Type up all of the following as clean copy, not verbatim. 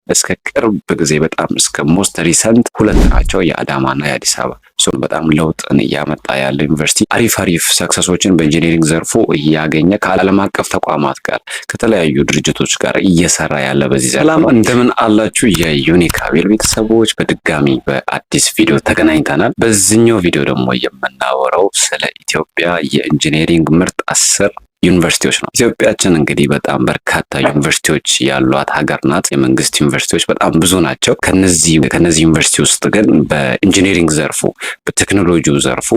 እስከ ቅርብ ጊዜ በጣም እስከ ሞስት ሪሰንት ሁለት ናቸው፣ የአዳማና የአዲስ አበባ። በጣም ለውጥን እያመጣ ያለ ዩኒቨርሲቲ አሪፍ ሰክሰሶችን በኢንጂነሪንግ ዘርፉ እያገኘ ከዓለም አቀፍ ተቋማት ጋር ከተለያዩ ድርጅቶች ጋር እየሰራ ያለ በዚህ ዘርፍ። ሰላም እንደምን አላችሁ የዩኒካቤል ቤተሰቦች፣ በድጋሚ በአዲስ ቪዲዮ ተገናኝተናል። በዚህኛው ቪዲዮ ደግሞ የምናወራው ስለ ኢትዮጵያ የኢንጂነሪንግ ምርጥ 10 ዩኒቨርሲቲዎች ነው። ኢትዮጵያችን እንግዲህ በጣም በርካታ ዩኒቨርሲቲዎች ያሏት ሀገር ናት። የመንግስት ዩኒቨርሲቲዎች በጣም ብዙ ናቸው። ከነዚህ ዩኒቨርሲቲ ውስጥ ግን በኢንጂነሪንግ ዘርፉ በቴክኖሎጂው ዘርፉ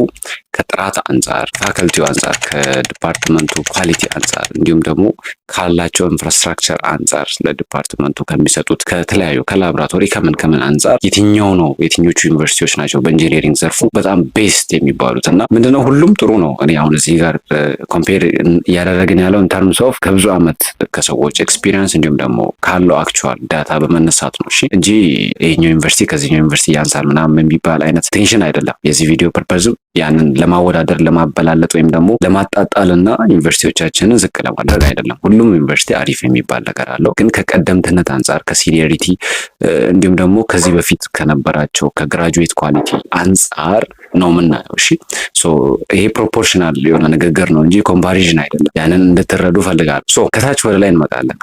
ከጥራት አንጻር፣ ፋከልቲው አንጻር፣ ከዲፓርትመንቱ ኳሊቲ አንጻር እንዲሁም ደግሞ ካላቸው ኢንፍራስትራክቸር አንጻር ለዲፓርትመንቱ ከሚሰጡት ከተለያዩ ከላቦራቶሪ ከምን አንጻር የትኞቹ ዩኒቨርሲቲዎች ናቸው በኢንጂነሪንግ ዘርፉ በጣም ቤስት የሚባሉት? እና ምንድነው ሁሉም ጥሩ ነው። እኔ አሁን እዚህ ጋር ኮምፔር እያደረግን ያለው ኢንተርምስ ኦፍ ከብዙ ዓመት ከሰዎች ኤክስፒሪየንስ እንዲሁም ደግሞ ካለው አክቹዋል ዳታ በመነሳት ነው እንጂ ይሄኛው ዩኒቨርሲቲ ከዚህኛው ዩኒቨርሲቲ ያንሳል ምናምን የሚባል አይነት ቴንሽን አይደለም። የዚህ ቪዲዮ ፐርፐዝም ያንን ለማወዳደር ለማበላለጥ ወይም ደግሞ ለማጣጣልና ዩኒቨርሲቲዎቻችንን ዝቅ ለማድረግ አይደለም። ሁሉም ዩኒቨርሲቲ አሪፍ የሚባል ነገር አለው። ግን ከቀደምትነት አንጻር ከሲኒየሪቲ እንዲሁም ደግሞ ከዚህ በፊት ከነበራቸው ከግራጁዌት ኳሊቲ አንጻር ነው የምናየው። እሺ ይሄ ፕሮፖርሽናል የሆነ ንግግር ነው እንጂ ኮምፓሪዥን አይደለም። ያንን እንድትረዱ ፈልጋለሁ። ከታች ወደ ላይ እንመጣለን።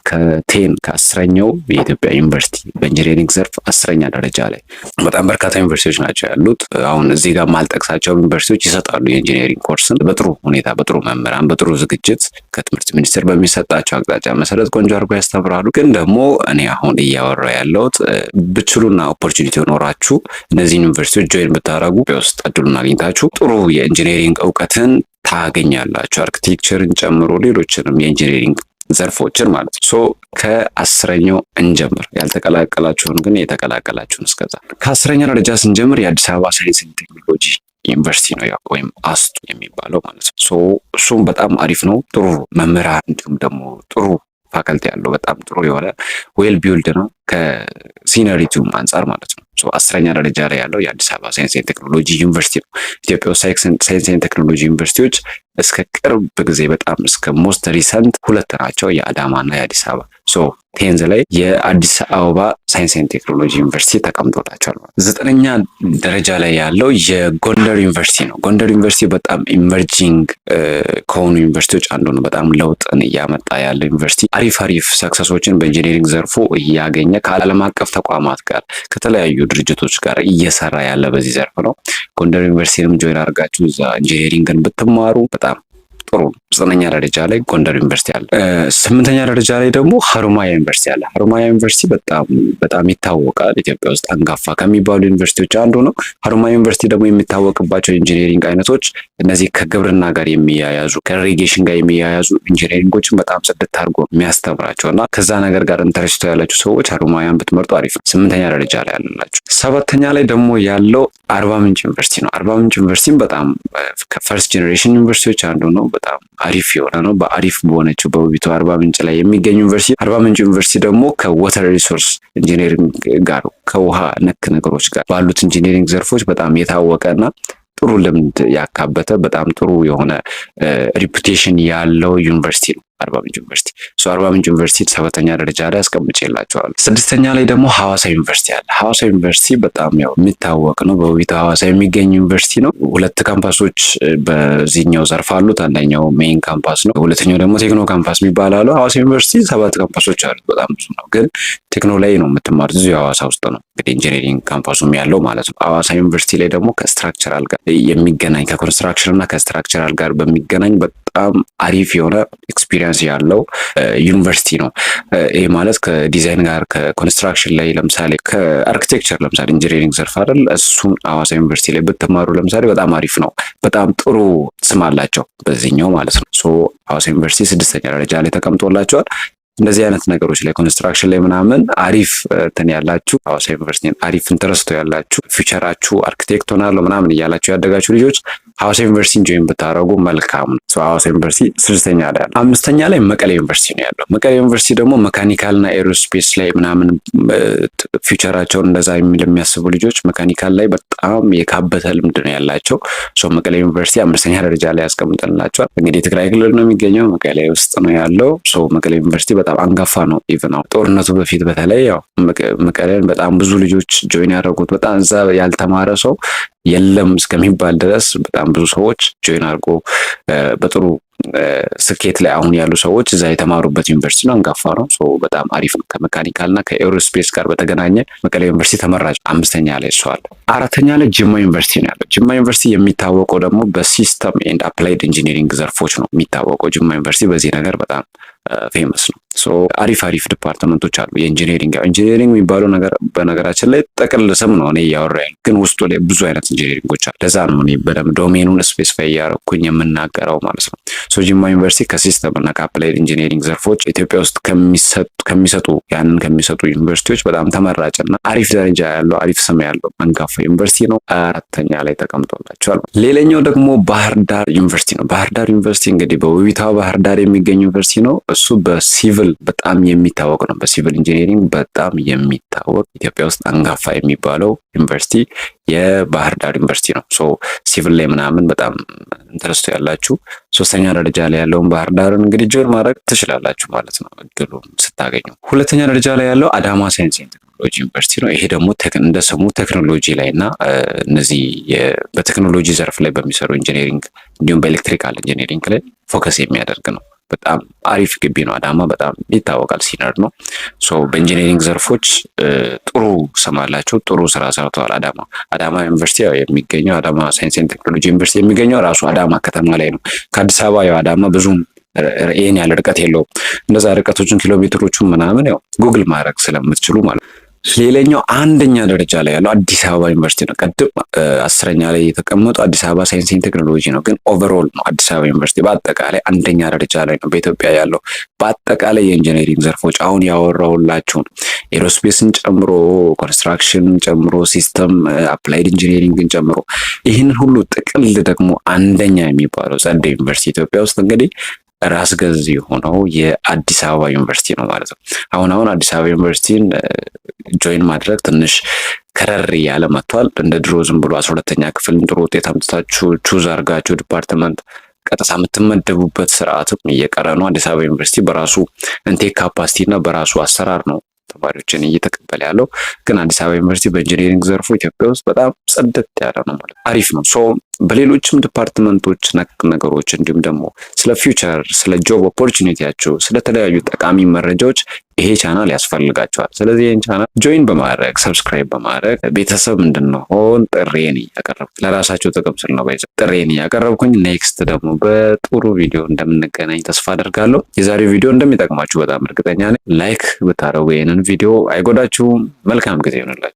ከ10ኛው የኢትዮጵያ ዩኒቨርሲቲ በኢንጂነሪንግ ዘርፍ 10ኛ ደረጃ ላይ በጣም በርካታ ዩኒቨርሲቲዎች ናቸው ያሉት። አሁን እዚህ ጋር ማልጠቅሳቸው ዩኒቨርሲቲዎች ይሰጣሉ የኢንጂነሪንግ ኮርስን በጥሩ ሁኔታ፣ በጥሩ መምህራን፣ በጥሩ ዝግጅት ከትምህርት ሚኒስቴር በሚሰጣቸው አቅጣጫ መሰረት ቆንጆ አድርጎ ያስተምራሉ። ግን ደግሞ እኔ አሁን እያወራሁ ያለሁት ብችሉና ኦፖርቹኒቲ ኖራችሁ እነዚህን ዩኒቨርሲቲዎች ጆይን ብታደርጉ ውስጥ እድሉን አግኝታችሁ ጥሩ የኢንጂነሪንግ እውቀትን ታገኛላችሁ። አርኪቴክቸርን ጨምሮ ሌሎችንም የኢንጂነሪንግ ዘርፎችን ማለት ነው። ከ10ኛው እንጀምር። ያልተቀላቀላችሁን ግን የተቀላቀላችሁን እስከዛ ከ10ኛ ደረጃ ስንጀምር የአዲስ አበባ ሳይንስና ቴክኖሎጂ ዩኒቨርሲቲ ነው ወይም አስቱ የሚባለው ማለት ነው። እሱም በጣም አሪፍ ነው። ጥሩ መምህራን እንዲሁም ደግሞ ጥሩ ፋከልቲ ያለው በጣም ጥሩ የሆነ ዌል ቢውልድ ነው ከሲነሪቲውም አንጻር ማለት ነው። 10ኛ ደረጃ ላይ ያለው የአዲስ አበባ ሳይንስና ቴክኖሎጂ ዩኒቨርሲቲ ነው። ኢትዮጵያ ውስጥ ሳይንስና ቴክኖሎጂ ዩኒቨርሲቲዎች እስከ ቅርብ ጊዜ በጣም እስከ ሞስት ሪሰንት ሁለት ናቸው፣ የአዳማና የአዲስ አበባ። ቴንዝ ላይ የአዲስ አበባ ሳይንስና ቴክኖሎጂ ዩኒቨርሲቲ ተቀምጦላቸዋል። 9ኛ ደረጃ ላይ ያለው የጎንደር ዩኒቨርሲቲ ነው። ጎንደር ዩኒቨርሲቲ በጣም ኢመርጂንግ ከሆኑ ዩኒቨርሲቲዎች አንዱ ነው። በጣም ለውጥን እያመጣ ያለ ዩኒቨርሲቲ አሪፍ ሰክሰሶችን በኢንጂነሪንግ ዘርፉ እያገኘ ከዓለም አቀፍ ተቋማት ጋር ከተለያዩ ድርጅቶች ጋር እየሰራ ያለ በዚህ ዘርፍ ነው። ጎንደር ዩኒቨርሲቲንም ጆይን አድርጋችሁ እዛ ኢንጂነሪንግን ብትማሩ በጣም ጥሩ ነው። 9ኛ ደረጃ ላይ ጎንደር ዩኒቨርሲቲ አለ። 8ኛ ደረጃ ላይ ደግሞ ሀሮማያ ዩኒቨርሲቲ አለ። ሀሮማያ ዩኒቨርሲቲ በጣም ይታወቃል። ኢትዮጵያ ውስጥ አንጋፋ ከሚባሉ ዩኒቨርሲቲዎች አንዱ ነው። ሀሮማያ ዩኒቨርሲቲ ደግሞ የሚታወቅባቸው ኢንጂነሪንግ አይነቶች እነዚህ ከግብርና ጋር የሚያያዙ ከኢሪጌሽን ጋር የሚያያዙ ኢንጂነሪንጎችን በጣም ጽድት አድርጎ የሚያስተምራቸው እና ከዛ ነገር ጋር ኢንተረስት ያላችሁ ሰዎች ሀሮማያን ብትመርጡ አሪፍ ነው። 8ኛ ደረጃ ላይ ያላችሁ። 7ኛ ላይ ደግሞ ያለው አርባ ምንጭ ዩኒቨርሲቲ ነው። አርባ ምንጭ ዩኒቨርሲቲም በጣም ከፈርስት ጄኔሬሽን ዩኒቨርሲቲዎች አንዱ ነው። በጣም አሪፍ የሆነ ነው። በአሪፍ በሆነችው በውቢቱ አርባ ምንጭ ላይ የሚገኝ ዩኒቨርሲቲ። አርባ ምንጭ ዩኒቨርሲቲ ደግሞ ከወተር ሪሶርስ ኢንጂነሪንግ ጋር ከውሃ ነክ ነገሮች ጋር ባሉት ኢንጂነሪንግ ዘርፎች በጣም የታወቀና ጥሩ ልምድ ያካበተ በጣም ጥሩ የሆነ ሪፑቴሽን ያለው ዩኒቨርሲቲ ነው አርባ ምንጭ ዩኒቨርሲቲ። አርባ ምንጭ ዩኒቨርሲቲ 7ኛ ደረጃ ላይ አስቀምጬላችኋለሁ። 6ኛ ላይ ደግሞ ሐዋሳ ዩኒቨርሲቲ አለ። ሐዋሳ ዩኒቨርሲቲ በጣም የሚታወቅ ነው። በውቢቱ ሐዋሳ የሚገኝ ዩኒቨርሲቲ ነው። 2 ካምፓሶች በዚህኛው ዘርፍ አሉት። አንደኛው ሜይን ካምፓስ ነው፣ ሁለተኛው ደግሞ ቴክኖ ካምፓስ የሚባል አለው። ሐዋሳ ዩኒቨርሲቲ 7 ካምፓሶች አሉት። በጣም ብዙ ነው። ግን ቴክኖ ላይ ነው የምትማሩት፣ እዚሁ ሐዋሳ ውስጥ ነው እንግዲህ ኢንጂነሪንግ ካምፓሱም ያለው ማለት ነው። ሐዋሳ ዩኒቨርሲቲ ላይ ደግሞ ከስትራክቸራል ጋር የሚገናኝ ከኮንስትራክሽን እና ከስትራክቸራል ጋር በሚገናኝ በጣም አሪፍ የሆነ ኤክስፒሪየንስ ያለው ዩኒቨርሲቲ ነው። ይሄ ማለት ከዲዛይን ጋር ከኮንስትራክሽን ላይ ለምሳሌ ከአርኪቴክቸር ለምሳሌ ኢንጂነሪንግ ዘርፍ አይደል፣ እሱን ሐዋሳ ዩኒቨርሲቲ ላይ ብትማሩ ለምሳሌ በጣም አሪፍ ነው። በጣም ጥሩ ስም አላቸው በዚህኛው ማለት ነው። ሐዋሳ ዩኒቨርሲቲ 6ኛ ደረጃ ላይ ተቀምጦላቸዋል። እንደዚህ አይነት ነገሮች ላይ ኮንስትራክሽን ላይ ምናምን አሪፍ እንትን ያላችሁ ሐዋሳ ዩኒቨርሲቲን አሪፍ ኢንተረስቶ ያላችሁ ፊውቸራችሁ አርኪቴክት ሆናለሁ ምናምን እያላችሁ ያደጋችሁ ልጆች ሐዋሳ ዩኒቨርሲቲን ጆይን ብታደርጉ መልካም ነው። ሐዋሳ ዩኒቨርሲቲ 6ኛ ላይ ያለው። 5ኛ ላይ መቀሌ ዩኒቨርሲቲ ነው ያለው። መቀሌ ዩኒቨርሲቲ ደግሞ መካኒካልና ኤሮስፔስ ላይ ምናምን ፊውቸራቸውን እንደዛ የሚያስቡ ልጆች መካኒካል ላይ በጣም የካበተ ልምድ ነው ያላቸው። መቀሌ ዩኒቨርሲቲ 5ኛ ደረጃ ላይ ያስቀምጠንላቸዋል። እንግዲህ ትግራይ ክልል ነው የሚገኘው፣ መቀሌ ውስጥ ነው ያለው። መቀሌ ዩኒቨርሲቲ በጣም አንጋፋ ነው። ኢቭን ጦርነቱ በፊት በተለይ ያው መቀሌን በጣም ብዙ ልጆች ጆይን ያደረጉት በጣም እዛ ያልተማረ ሰው የለም እስከሚባል ድረስ በጣም ብዙ ሰዎች ጆይን አድርጎ በጥሩ ስኬት ላይ አሁን ያሉ ሰዎች እዛ የተማሩበት ዩኒቨርሲቲ ነው። አንጋፋ ነው። በጣም አሪፍ ነው። ከመካኒካል እና ከኤሮስፔስ ጋር በተገናኘ መቀሌ ዩኒቨርሲቲ ተመራጭ 5ኛ ላይ እሱ አለ። 4ኛ ላይ ጅማ ዩኒቨርሲቲ ነው ያለው። ጅማ ዩኒቨርሲቲ የሚታወቀው ደግሞ በሲስተም ኤንድ አፕላይድ ኢንጂኒሪንግ ዘርፎች ነው የሚታወቀው። ጅማ ዩኒቨርሲቲ በዚህ ነገር በጣም ፌመስ ነው። አሪፍ ዲፓርትመንቶች አሉ። የኢንጂኒሪንግ ኢንጂኒሪንግ የሚባለው ነገር በነገራችን ላይ ጥቅል ስም ነው እኔ እያወራ ያለው፣ ግን ውስጡ ላይ ብዙ አይነት ኢንጂኒሪንጎች አሉ። ለዛ ነው እኔ በደምብ ዶሜኑን ስፔሲፋይ እያደረኩኝ የምናገረው ማለት ነው። ጂማ ዩኒቨርሲቲ ከሲስተም እና ከአፕላይድ ኢንጂኒሪንግ ዘርፎች ኢትዮጵያ ውስጥ ከሚሰጡ ዩኒቨርሲቲዎች በጣም ተመራጭና አሪፍ ደረጃ ያለው አሪፍ ስም ያለው አንጋፋ ዩኒቨርሲቲ ነው። 4ኛ ላይ ተቀምጦላቸዋል። ሌላኛው ደግሞ ባህር ዳር ዩኒቨርሲቲ ነው። ባህር ዳር ዩኒቨርሲቲ እንግዲህ በውቢቷ ባህር ዳር የሚገኝ ዩኒቨርሲቲ ነው። እሱ በሲቪል በጣም የሚታወቅ ነው። በሲቪል ኢንጂኒሪንግ በጣም የሚታወቅ ኢትዮጵያ ውስጥ አንጋፋ የሚባለው ዩኒቨርሲቲ የባህር ዳር ዩኒቨርሲቲ ነው። ሲቪል ላይ ምናምን በጣም ኢንተረስቱ ያላችሁ 3ኛ ደረጃ ላይ ያለውን ባህር ዳርን እንግዲህ ጆይን ማድረግ ትችላላችሁ ማለት ነው እድሉን ስታገኙ። 2ኛ ደረጃ ላይ ያለው አዳማ ሳይንስ ኤንድ ቴክኖሎጂ ዩኒቨርሲቲ ነው። ይሄ ደግሞ እንደ ስሙ ቴክኖሎጂ ላይ እና እነዚህ በቴክኖሎጂ ዘርፍ ላይ በሚሰሩ ኢንጂኒሪንግ እንዲሁም በኤሌክትሪካል ኢንጂኒሪንግ ላይ ፎከስ የሚያደርግ ነው። በጣም አሪፍ ግቢ ነው። አዳማ በጣም ይታወቃል፣ ሲነር ነው። በኢንጂኒሪንግ ዘርፎች ጥሩ ስም አላቸው። ጥሩ ስራ ሰርተዋል። አዳማ ዩኒቨርሲቲ የሚገኘው አዳማ ሳይንስ ኤንድ ቴክኖሎጂ ዩኒቨርሲቲ የሚገኘው ራሱ አዳማ ከተማ ላይ ነው። ከአዲስ አበባ ያው አዳማ ብዙም ይሄን ያለ ርቀት የለውም። እንደዛ ርቀቶችን ኪሎሜትሮቹን ምናምን ያው ጉግል ማድረግ ስለምትችሉ ማለት ነው። ሌላኛው 1ኛ ደረጃ ላይ ያለው አዲስ አበባ ዩኒቨርሲቲ ነው። ቀድም 10ኛ ላይ የተቀመጠው አዲስ አበባ ሳይንስ ኤንድ ቴክኖሎጂ ነው፣ ግን ኦቨርኦል ነው አዲስ አበባ ዩኒቨርሲቲ በአጠቃላይ 1ኛ ደረጃ ላይ ነው በኢትዮጵያ ያለው። በአጠቃላይ የኢንጂነሪንግ ዘርፎች አሁን ያወራሁላችሁን ኤሮስፔስን ጨምሮ፣ ኮንስትራክሽን ጨምሮ፣ ሲስተም አፕላይድ ኢንጂነሪንግን ጨምሮ ይህንን ሁሉ ጥቅል ደግሞ 1ኛ የሚባለው ጸደ ዩኒቨርሲቲ ኢትዮጵያ ውስጥ እንግዲህ ራስ ገዝ የሆነው የአዲስ አበባ ዩኒቨርሲቲ ነው ማለት ነው። አሁን አዲስ አበባ ዩኒቨርሲቲን ጆይን ማድረግ ትንሽ ከረር እያለ መጥቷል። እንደ ድሮ ዝም ብሎ 12ኛ ክፍል ጥሩ ውጤት አምጥታችሁ ቹዝ አድርጋችሁ ዲፓርትመንት ቀጥታ የምትመደቡበት ስርዓትም እየቀረ ነው። አዲስ አበባ ዩኒቨርሲቲ በራሱ ኢንቴክ ካፓሲቲ እና በራሱ አሰራር ነው ተማሪዎችን እየተቀበለ ያለው። ግን አዲስ አበባ ዩኒቨርሲቲ በኢንጂኒሪንግ ዘርፉ ኢትዮጵያ ውስጥ በጣም ጽድት ያለ ነው ማለት አሪፍ ነው። በሌሎችም ዲፓርትመንቶች ነክ ነገሮች እንዲሁም ደግሞ ስለ ፊውቸር፣ ስለ ጆብ ኦፖርቹኒቲያቸው፣ ስለተለያዩ ጠቃሚ መረጃዎች ይሄ ቻናል ያስፈልጋቸዋል። ስለዚህ ይህን ቻናል ጆይን በማድረግ ሰብስክራይብ በማድረግ ቤተሰብ እንድንሆን ጥሬን እያቀረብኩ ለራሳቸው ጥቅም ስል ነው ጥሬን እያቀረብኩኝ ኔክስት ደግሞ በጥሩ ቪዲዮ እንደምንገናኝ ተስፋ አደርጋለሁ። የዛሬው ቪዲዮ እንደሚጠቅማችሁ በጣም እርግጠኛ ነኝ። ላይክ ብታደርጉ ይህንን ቪዲዮ አይጎዳችሁም። መልካም ጊዜ ይሆንላችሁ።